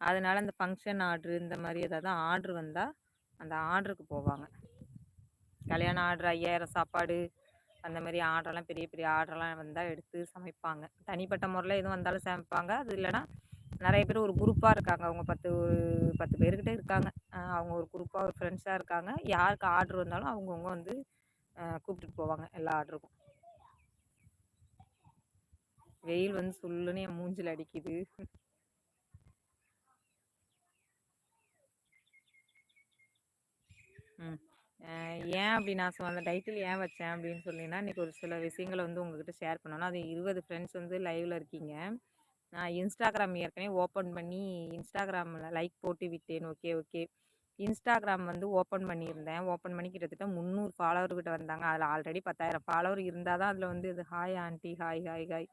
அதனால அந்த function order இந்த மாதிரி ஏதாவது ஆர்டர் வந்தால் அந்த ஆர்டருக்கு போவாங்க. கல்யாண ஆர்டர் 5000 சாப்பாடு அந்த மாதிரி ஆர்டர்லாம் பெரிய பெரிய ஆர்டர்லாம் வந்தால் எடுத்து சமைப்பாங்க. தனிப்பட்ட முறையில் எதுவும் வந்தாலும் சமைப்பாங்க. அது இல்லைன்னா நிறைய பேர் ஒரு குரூப்பாக இருக்காங்க. அவங்க 10 பேர்கிட்ட இருக்காங்க. அவங்க ஒரு குரூப்பாக ஒரு ஃப்ரெண்ட்ஸாக இருக்காங்க. யாருக்கு ஆர்டர் வந்தாலும் அவங்கவுங்க வந்து கூப்பிட்டுட்டு போவாங்க எல்லா ஆர்டருக்கும். வெயில் வந்து சுள்ளுன்னு என் மூஞ்சில் அடிக்குது. ம். ஏன் அப்படி நான் அந்த டைட்டில் ஏன் வச்சேன் அப்படின்னு சொன்னீங்கன்னா, இன்றைக்கி ஒரு சில விஷயங்களை வந்து உங்ககிட்ட ஷேர் பண்ணணும். அது 20 ஃப்ரெண்ட்ஸ் வந்து லைவில் இருக்கீங்க. நான் இன்ஸ்டாகிராம் ஏற்கனவே ஓப்பன் பண்ணி இன்ஸ்டாகிராமில் லைக் போட்டு விட்டேன். Okay okay. இன்ஸ்டாகிராம் வந்து ஓப்பன் பண்ணியிருந்தேன். ஓப்பன் பண்ணி கிட்டத்தட்ட 300 ஃபாலோவர்கிட்ட வந்தாங்க. அதில் ஆல்ரெடி 10,000 ஃபாலோவர் இருந்தால் தான் அதில் வந்து இது hi aunty hi hi hi.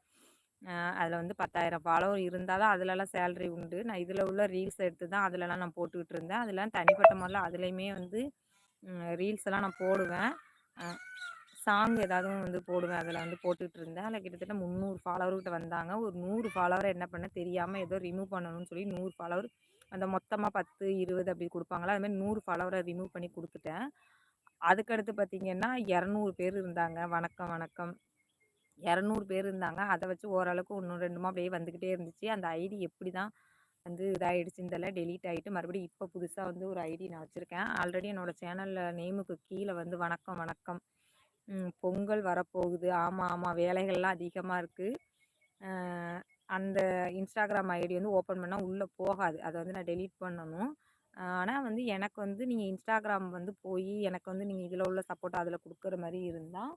அதில் வந்து 10,000 ஃபாலோவர் இருந்தால் தான் அதிலலாம் சேலரி உண்டு. நான் இதில் உள்ள ரீல்ஸ் எடுத்து தான் அதிலலாம் நான் போட்டுக்கிட்டு இருந்தேன். அதெல்லாம் தனிப்பட்ட முறையில் அதுலேயுமே வந்து ரீல்ஸ் எல்லாம் நான் போடுவேன். சாங் ஏதாவது வந்து போடுவேன். அதில் வந்து போட்டுக்கிட்டு இருந்தேன். அதில் கிட்டத்தட்ட 300 ஃபாலோவர்கிட்ட வந்தாங்க. ஒரு 100 ஃபாலோவரை என்ன பண்ணேன் தெரியாமல் ஏதோ ரிமூவ் பண்ணணும்னு சொல்லி 100 ஃபாலோவர் அந்த மொத்தமாக 10 20 அப்படி கொடுப்பாங்களா, அதுமாதிரி 100 ஃபாலோவரை ரிமூவ் பண்ணி கொடுத்துட்டேன். அதுக்கடுத்து பார்த்தீங்கன்னா 200 பேர் இருந்தாங்க. வணக்கம் வணக்கம் 200 பேர் இருந்தாங்க. அதை வச்சு ஓரளவுக்கு 1 2 அப்படியே வந்துக்கிட்டே இருந்துச்சு. அந்த ஐடி எப்படி தான் வந்து இதாகிடுச்சுன்னு தெரியல, டெலீட் ஆகிட்டு மறுபடியும் இப்போ புதுசாக வந்து ஒரு ஐடி நான் வச்சுருக்கேன். ஆல்ரெடி என்னோடய சேனலில் நேமுக்கு கீழே வந்து வணக்கம் வணக்கம் பொங்கல் வரப்போகுது. ஆமாம் ஆமாம் வேலைகள்லாம் அதிகமாக இருக்குது. அந்த இன்ஸ்டாகிராம் ஐடி வந்து ஓப்பன் பண்ணால் உள்ளே போகாது. அதை வந்து நான் டெலீட் பண்ணணும். ஆனால் வந்து எனக்கு வந்து நீங்கள் இன்ஸ்டாகிராம் வந்து போய் எனக்கு வந்து நீங்கள் இதில் உள்ள சப்போர்ட் அதில் கொடுக்குற மாதிரி இருந்தால்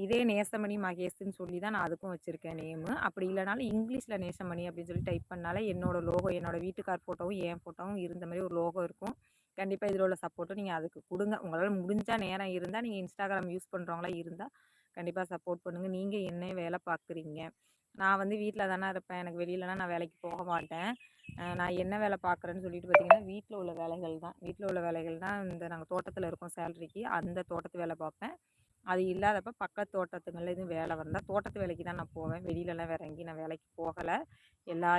இதே நேசமணி மகேஷ்ன்னு சொல்லி தான் நான் அதுக்கும் வச்சுருக்கேன் நேமு. அப்படி இல்லைனாலும் இங்கிலீஷில் நேசமணி அப்படின்னு சொல்லி டைப் பண்ணாலே என்னோடய லோகோ என்னோடய வீட்டுக்கார் ஃபோட்டோவும் என் ஃபோட்டோவும் இருந்த மாதிரி ஒரு லோகோ இருக்கும். கண்டிப்பாக இதில் உள்ள சப்போர்ட்டும் நீங்கள் அதுக்கு கொடுங்க. உங்களால் முடிஞ்சால் நேரம் இருந்தால் நீங்கள் இன்ஸ்டாகிராம் யூஸ் பண்ணுறவங்களா இருந்தால் கண்டிப்பாக சப்போர்ட் பண்ணுங்கள். நீங்கள் என்ன வேலை பார்க்குறீங்க? நான் வந்து வீட்டில் தானே இருப்பேன். எனக்கு வெளியிலலாம் நான் வேலைக்கு போக மாட்டேன். நான் என்ன வேலை பார்க்குறேன்னு சொல்லிட்டு பார்த்தீங்கன்னா வீட்டில் உள்ள வேலைகள் தான். வீட்டில் உள்ள வேலைகள் தான். இந்த நாங்கள் தோட்டத்தில் இருக்கோம் சேலரிக்கு, அந்த தோட்டத்து வேலை பார்ப்பேன். அது இல்லாதப்ப பக்கத்து தோட்டத்துங்களில் எதுவும் வேலை வந்தால் தோட்டத்து வேலைக்கு தான் நான் போவேன். வெளியிலலாம் வேறு எங்கேயும் நான் வேலைக்கு போகலை. எல்லா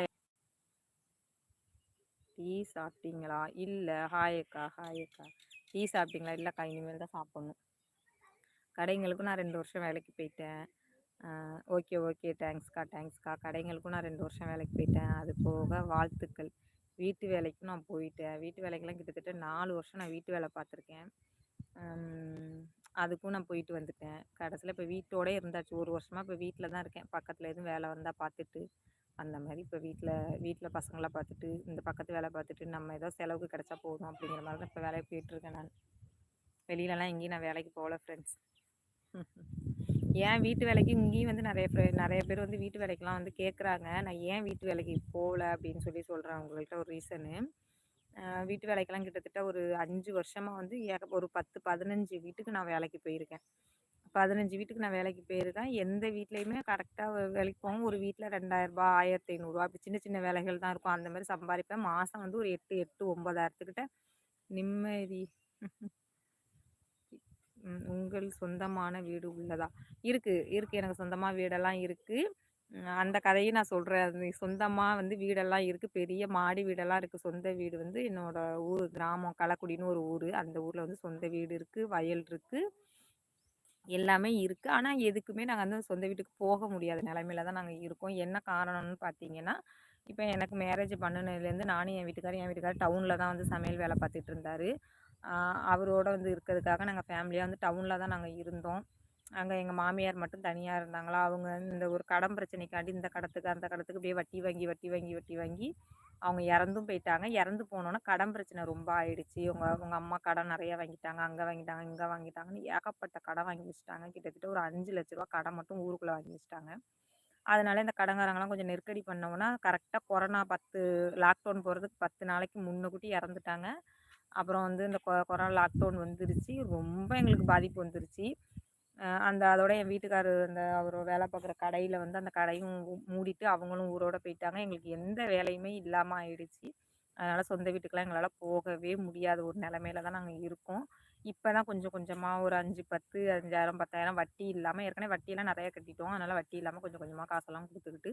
டீ சாப்பிட்டீங்களா? இல்லை. ஹாய் அக்கா ஹாய் அக்கா. டீ சாப்பிட்டீங்களா? இல்லைக்கா இனிமேல் தான் சாப்பிட்ணும். கடைங்களுக்கும் நான் 2 வருஷம் வேலைக்கு போயிட்டேன். Okay okay தேங்க்ஸ்க்கா தேங்க்ஸ்க்கா. கடைங்களுக்கும் நான் 2 வருஷம் வேலைக்கு போயிட்டேன். அது போக வாழ்த்துக்கள். வீட்டு வேலைக்கும் நான் போயிட்டேன். வீட்டு வேலைக்கெல்லாம் கிட்டத்தட்ட 4 வருஷம் நான் வீட்டு வேலை பார்த்துருக்கேன். அதுக்கும் நான் போயிட்டு வந்துட்டேன். கடைசியில் இப்போ வீட்டோடே இருந்தாச்சு. 1 வருஷமாக இப்போ வீட்டில் தான் இருக்கேன். பக்கத்தில் எதுவும் வேலை வந்தால் பார்த்துட்டு அந்த மாதிரி இப்போ வீட்டில் பசங்களாம் பார்த்துட்டு இந்த பக்கத்து வேலை பார்த்துட்டு நம்ம ஏதோ செலவுக்கு கிடச்சா போதும் அப்படிங்கிற மாதிரி தான் இப்போ வேலைக்கு போயிட்டுருக்கேன் நான். வெளியிலலாம் எங்கேயும் நான் வேலைக்கு போகல ஃப்ரெண்ட்ஸ். ஏன் வீட்டு வேலைக்கு இங்கேயும் வந்து நிறைய பேர் வந்து வீட்டு வேலைக்கெலாம் வந்து கேட்குறாங்க. நான் ஏன் வீட்டு வேலைக்கு போகல அப்படின்னு சொல்கிறேன் உங்கள்கிட்ட ஒரு ரீசனு. வீட்டு வேலைக்கெல்லாம் கிட்டத்தட்ட ஒரு 5 வருஷமாக வந்து ஒரு 10 15 வீட்டுக்கு நான் வேலைக்கு போயிருக்கேன். 15 வீட்டுக்கு நான் வேலைக்கு போயிருக்கேன். எந்த வீட்லேயுமே கரெக்டாக வேலைக்கு போவோம். ஒரு வீட்டில் ரூ. 2000 1500 அப்படி சின்ன சின்ன வேலைகள் தான் இருக்கும். அந்த மாதிரி சம்பாதிப்பேன். மாதம் வந்து ஒரு 8 9,000 நிம்மதி. உங்கள் சொந்தமான வீடு உள்ளதா? இருக்குது எனக்கு சொந்தமாக வீடெல்லாம் இருக்குது. அந்த கதையும் நான் சொல்கிறேன். அது சொந்தமாக வந்து வீடெல்லாம் இருக்குது. பெரிய மாடி வீடெல்லாம் இருக்குது. சொந்த வீடு வந்து என்னோடய ஊர் கிராமம் களக்குடின்னு ஒரு ஊர். அந்த ஊரில் வந்து சொந்த வீடு இருக்குது, வயல் இருக்குது, எல்லாமே இருக்குது. ஆனால் எதுக்குமே நாங்கள் வந்து சொந்த வீட்டுக்கு போக முடியாத நிலைமையில தான் நாங்கள் இருக்கோம். என்ன காரணம்னு பார்த்தீங்கன்னா, இப்போ எனக்கு மேரேஜ் பண்ணினதுலேருந்து நானும் என் வீட்டுக்காரர் டவுனில் தான் வந்து சமையல் வேலை பார்த்துட்டு இருந்தார். அவரோட வந்து இருக்கிறதுக்காக நாங்கள் ஃபேமிலியாக வந்து டவுனில் தான் நாங்கள் இருந்தோம். அங்கே எங்கள் மாமியார் மட்டும் தனியாக இருந்தாங்களா. அவங்க இந்த ஒரு கடன் பிரச்சனைக்காண்டி இந்த கடத்துக்கு அந்த கடத்துக்கு அப்படியே வட்டி வாங்கி அவங்க இறந்தும் போயிட்டாங்க. இறந்து போனோன்னே கடன் பிரச்சனை ரொம்ப ஆயிடுச்சு. உங்கள் அம்மா கடன் நிறைய வாங்கிட்டாங்க, அங்கே வாங்கிட்டாங்க இங்கே வாங்கிட்டாங்கன்னு ஏகப்பட்ட கடன் வாங்கி வச்சுட்டாங்க. கிட்டத்தட்ட ஒரு 5 லட்ச ரூபா கடன் மட்டும் ஊருக்குள்ளே வாங்கி வச்சுட்டாங்க. அதனால இந்த கடன்காரங்களாம் கொஞ்சம் நெருக்கடி பண்ணோன்னா கரெக்டாக கொரோனா லாக்டவுன் போகிறதுக்கு 10 நாளைக்கு முன்னக்கூட்டி இறந்துட்டாங்க. அப்புறம் வந்து இந்த கொரோனா லாக்டவுன் வந்துருச்சு. ரொம்ப எங்களுக்கு பாதிப்பு வந்துருச்சு. அதோட என் வீட்டுக்காரர் அவர் வேலை பார்க்குற கடையில் வந்து அந்த கடையும் மூடிட்டு அவங்களும் ஊரோட போயிட்டாங்க. எங்களுக்கு எந்த வேலையுமே இல்லாமல் ஆயிடுச்சு. அதனால் சொந்த வீட்டுக்கெலாம் எங்களால் போகவே முடியாத ஒரு நிலமையில தான் நாங்கள் இருக்கோம். இப்போ தான் கொஞ்சம் கொஞ்சமாக ஒரு 5 10 5000 10,000 வட்டி இல்லாமல், ஏற்கனவே வட்டியெல்லாம் நிறையா கட்டிட்டோம். அதனால் வட்டி இல்லாமல் கொஞ்சம் கொஞ்சமாக காசெல்லாம் கொடுத்துக்கிட்டு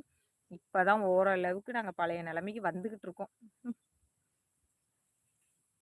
இப்போ தான் ஓரளவுக்கு நாங்கள் பழைய நிலைமைக்கு வந்துக்கிட்டு இருக்கோம்.